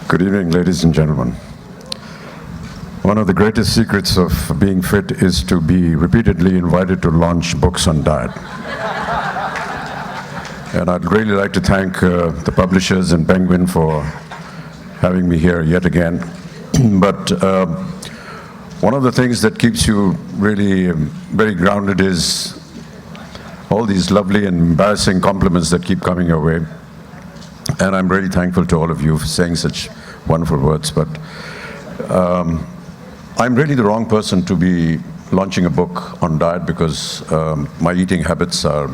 Good evening, ladies and gentlemen. One of the greatest secrets of being fit is to be repeatedly invited to launch books on diet. And I'd really like to thank the publishers and Penguin for having me here yet again. But one of the things that keeps you really very grounded is all these lovely and embarrassing compliments that keep coming your way. And I'm really thankful to all of you for saying such wonderful words. But I'm really the wrong person to be launching a book on diet because my eating habits are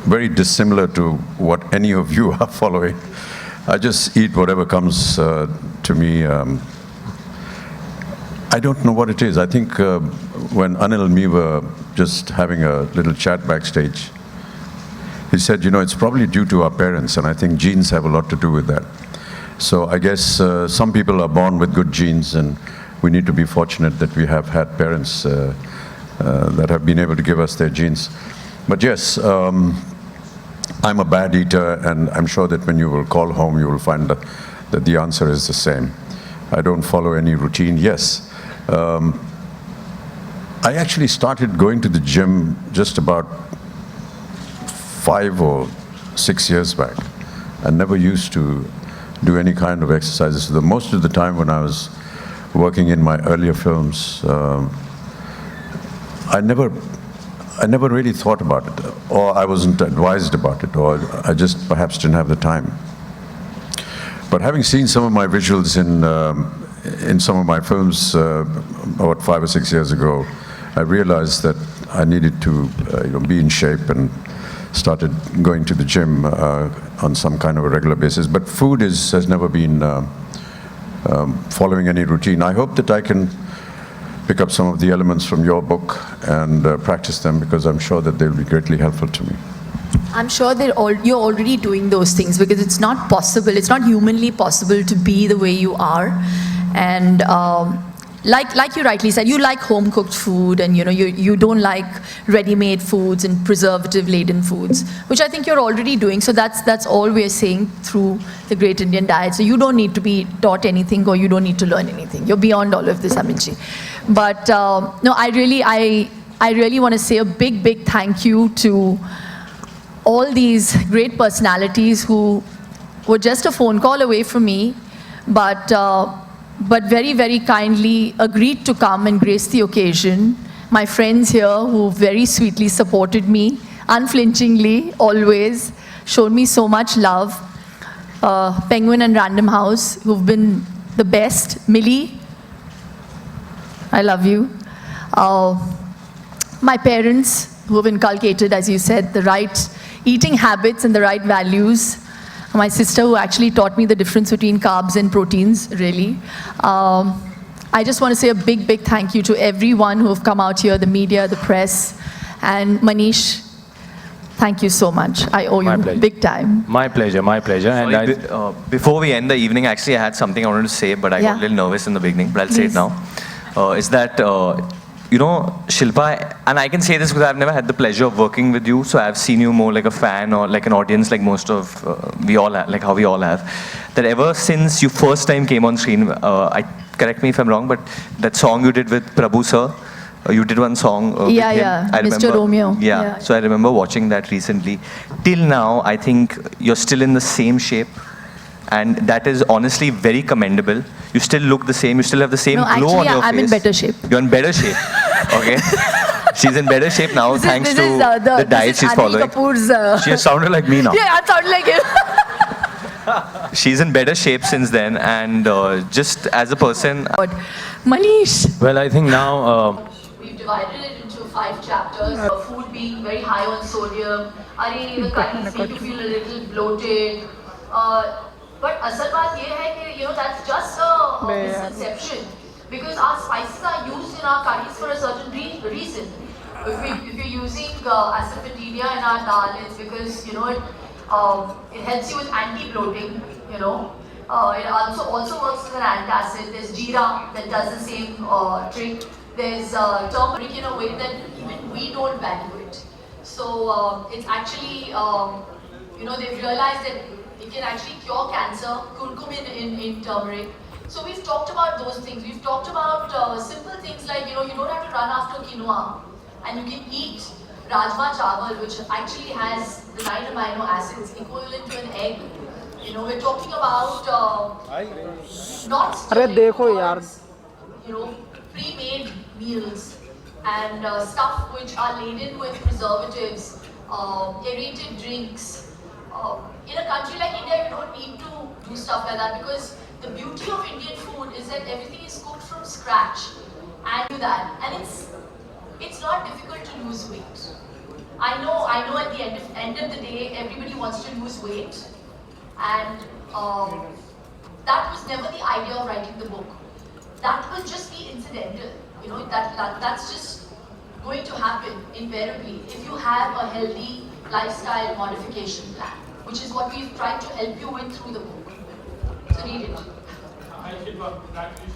very dissimilar to what any of you are following. I just eat whatever comes to me. I don't know what it is. I think when Anil and me were just having a little chat backstage, he said, it's probably due to our parents, and I think genes have a lot to do with that. So I guess some people are born with good genes, and we need to be fortunate that we have had parents that have been able to give us their genes. But yes, I'm a bad eater, and I'm sure that when you will call home, you will find that the answer is the same. I don't follow any routine. Yes, I actually started going to the gym just about 5 or 6 years back. I never used to do any kind of exercises. Most of the time when I was working in my earlier films, I never really thought about it, or I wasn't advised about it, or I just perhaps didn't have the time. But having seen some of my visuals in some of my films about 5 or 6 years ago, I realized that I needed to be in shape, and started going to the gym on some kind of a regular basis. But food has never been following any routine. I hope that I can pick up some of the elements from your book and practice them, because I'm sure that they'll be greatly helpful to me. I'm sure you're already doing those things, because it's not possible, it's not humanly possible to be the way you are. And like you rightly said, you like home-cooked food, and you don't like ready-made foods and preservative-laden foods, which I think you're already doing. So that's all we're saying through the Great Indian Diet. So you don't need to be taught anything, or you don't need to learn anything. You're beyond all of this, Amitji. But no, I really want to say a big thank you to all these great personalities who were just a phone call away from me, but very kindly agreed to come and grace the occasion. My friends here who very sweetly supported me, unflinchingly, always, showed me so much love. Penguin and Random House, who've been the best. Millie, I love you. My parents, who have inculcated, as you said, the right eating habits and the right values. My sister, who actually taught me the difference between carbs and proteins, really. I just want to say a big thank you to everyone who have come out here, the media, the press, and Manish, thank you so much. I owe you big time. My pleasure. Sorry, And before we end the evening, actually I had something I wanted to say, but I got a little nervous in the beginning, but I'll say it now. Is that, Shilpa, and I can say this because I've never had the pleasure of working with you, so I've seen you more like a fan or like an audience, like most of we all have, like how we all have. That ever since you first time came on screen, correct me if I'm wrong, but that song you did with Prabhu sir, you did one song with him. I remember, Mr. Romeo. Yeah, so I remember watching that recently. Till now, I think you're still in the same shape, and that is honestly very commendable. You still look the same, you still have the same glow on your face. I'm in better shape. You're in better shape, okay? She's in better shape now thanks to the diet she's following. She has sounded like me now. Yeah, I sound like him. She's in better shape since then, and just as a person... Manish. well, I think now... We've divided it into 5 chapters. Food being very high on sodium. The curries make you feel a little bloated. But asal baat ye hai ki, that's just a misconception. Because our spices are used in our curries for a certain reason. If you're using asafoetida in our dal, it's because it helps you with anti-bloating. It also works as an antacid. There's jeera that does the same trick. There's turmeric in a way that even we don't value it. So it's actually, they've realized that if can actually cure cancer, curcumin in turmeric. So we've talked about those things. We've talked about simple things like, you don't have to run after quinoa, and you can eat rajma chawal, which actually has the 9 amino acids equivalent to an egg. We're talking about not अरे देखो यार pre-made meals and stuff which are laden with preservatives, aerated drinks. In a country like India, you don't need to do stuff like that, because the beauty of Indian food is that everything is cooked from scratch, and do that, and it's not difficult to lose weight. I know at the end of the day, everybody wants to lose weight, and that was never the idea of writing the book. That will just be incidental. That's just going to happen invariably if you have a healthy lifestyle modification plan, which is what we've tried to help you with through the book. So read it. Hi Shilpa, congratulations.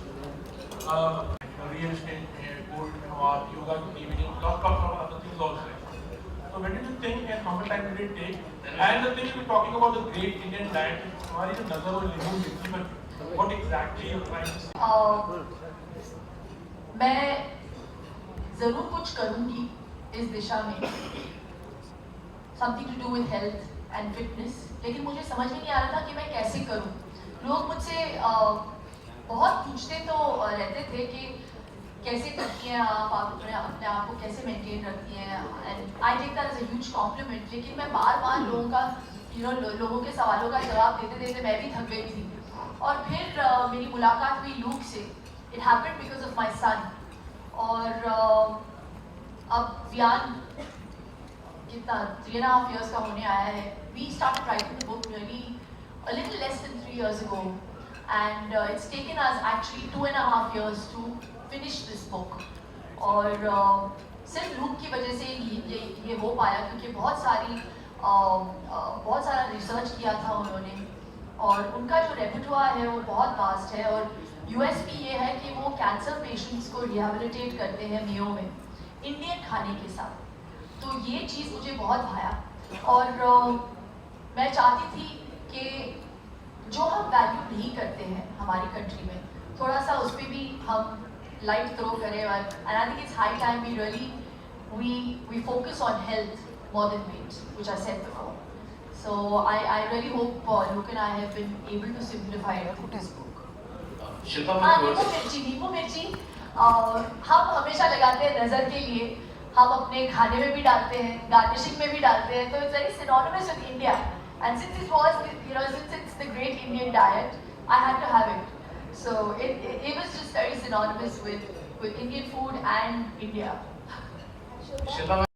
Real estate, gold, art, yoga, evening, lots of other things also. So when did you think and how much time did it take? And the thing you were talking about the great Indian diet, what exactly you're trying to say? मैं जरूर कुछ करूंगी इस दिशा में, something to do with health and fitness, लेकिन मुझे समझ में नहीं आ रहा था कि मैं कैसे करूं. लोग मुझसे बहुत पूछते तो रहते थे कि कैसे करती हैं आप अपने आप को कैसे मेंटेन रखती हैं, and I take that as a huge compliment. लेकिन मैं बार लोगों का लोगों के सवालों का जवाब देते मैं भी थक गई थी. और फिर मेरी मुलाकात हुई लूक से. It happened because of my son. और अब व्यान कितना 3.5 years का होने आया है. We started writing the book really a little less than 3 years ago, and it's taken us actually 2.5 years to finish this book. और सिर्फ लूक की वजह से ये हो पाया, क्योंकि बहुत सारा रिसर्च किया था उन्होंने, और उनका जो रेपर्टोयर है वो बहुत वास्ट है. और यूएसपी ये है कि वो कैंसर पेशेंट्स को रिहेबिलिटेट करते हैं मेयो में इंडियन खाने के साथ. तो ये चीज़ मुझे बहुत भाया, और मैं चाहती थी कि जो हम वैल्यू नहीं करते हैं हमारी कंट्री में, थोड़ा सा उस पर भी हम लाइट थ्रो करें. And I think it's high time we really we focus on health more than weight, which I said before. So I really hope Luke and I have been able to simplify it through this book. Shilpa, नींबू मिर्ची हम हमेशा लगाते हैं नज़र के लिए. हम अपने खाने में भी डालते हैं, गार्निशिंग में भी डालते हैं. तो it's very synonymous with India. And since it was, since it's the great Indian diet, I had to have it. So it was just very synonymous with Indian food and India. Shilpa,